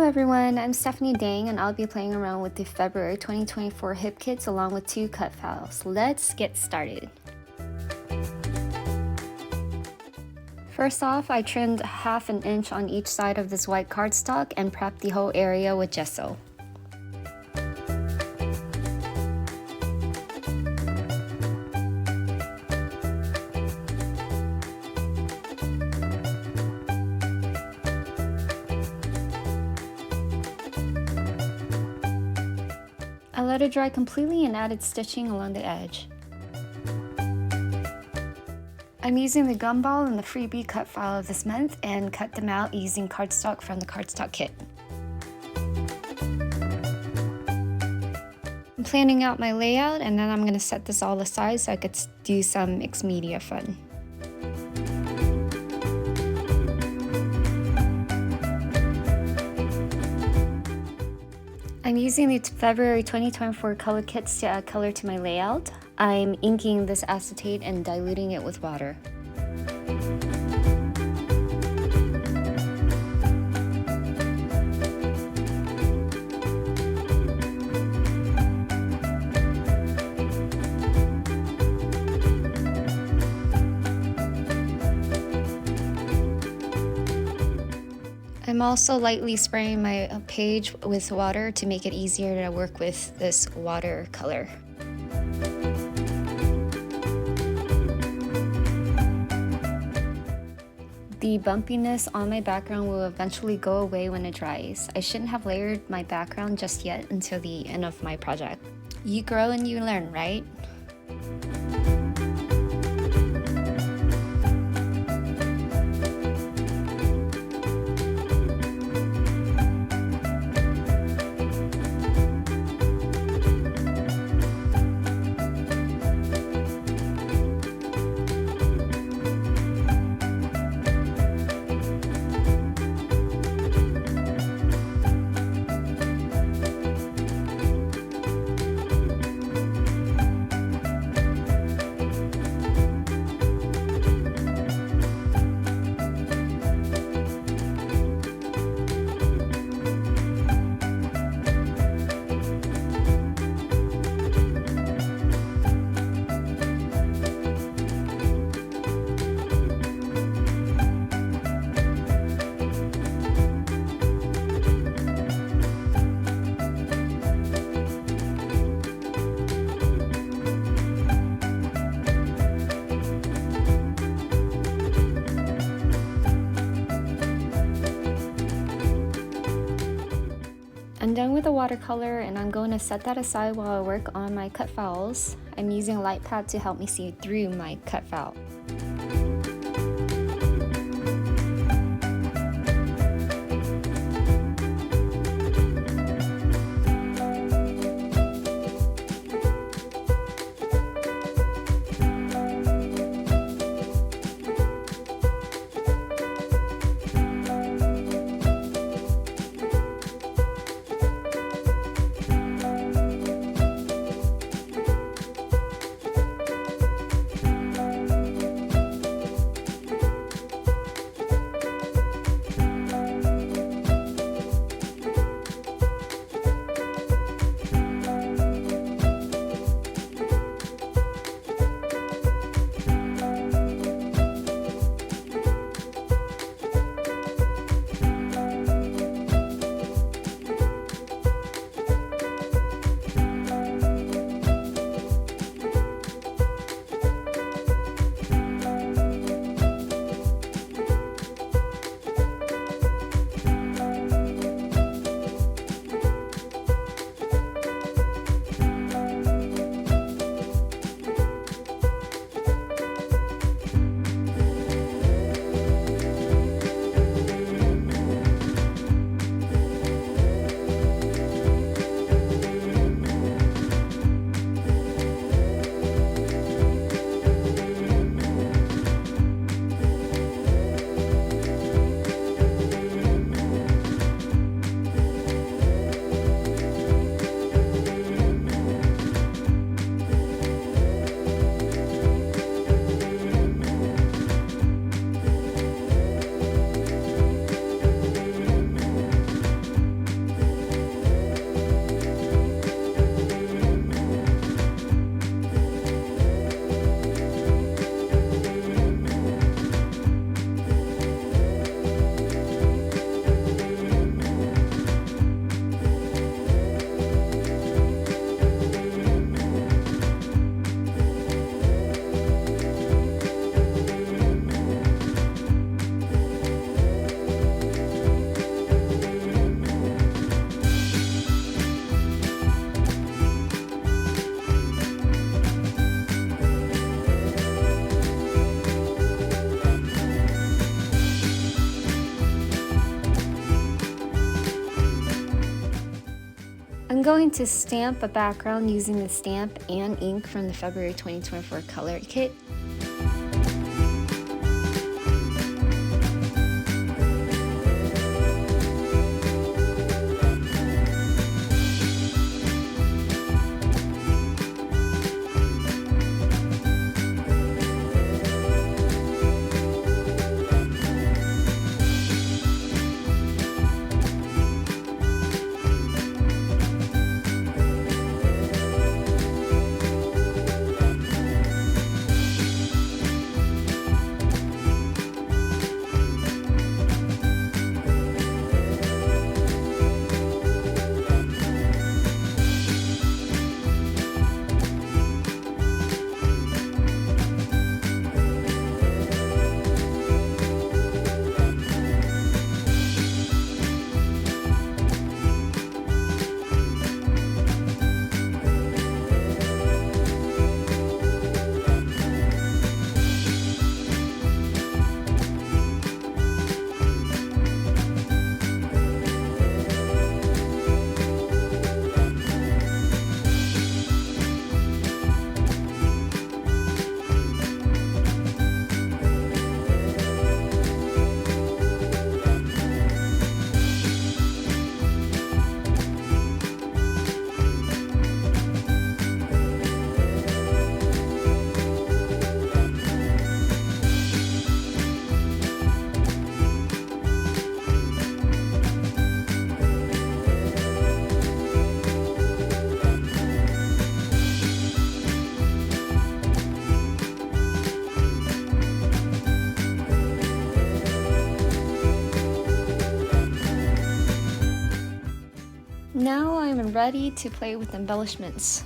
everyone, I'm Stephanie Dang and I'll be playing around with the February 2024 hip kits along with 2 cut files. Let's get started. First off, I trimmed 1/2 inch on each side of this white cardstock and prepped the whole area with gesso. I let it dry completely and added stitching along the edge. I'm using the gumball and the freebie cut file of this month and cut them out using cardstock from the Cardstock Kit. I'm planning out my layout and then I'm going to set this all aside so I could do some mixed media fun. I'm using the February 2024 color kits to add color to my layout. I'm inking this acetate and diluting it with water. I'm also lightly spraying my page with water to make it easier to work with this watercolor. The bumpiness on my background will eventually go away when it dries. I shouldn't have layered my background just yet until the end of my project. You grow and you learn, right? I'm done with the watercolor and I'm going to set that aside while I work on my cut files. I'm using a light pad to help me see through my cut file. I'm going to stamp a background using the stamp and ink from the February 2024 color kit. Now I'm ready to play with embellishments.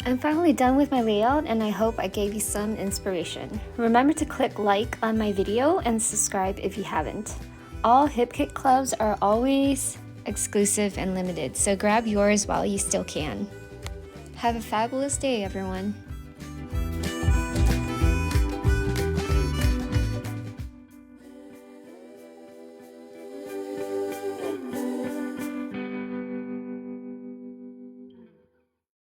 I'm finally done with my layout and I hope I gave you some inspiration. Remember to click like on my video and subscribe if you haven't. All Hip Kit clubs are always exclusive and limited, so grab yours while you still can. Have a fabulous day, everyone.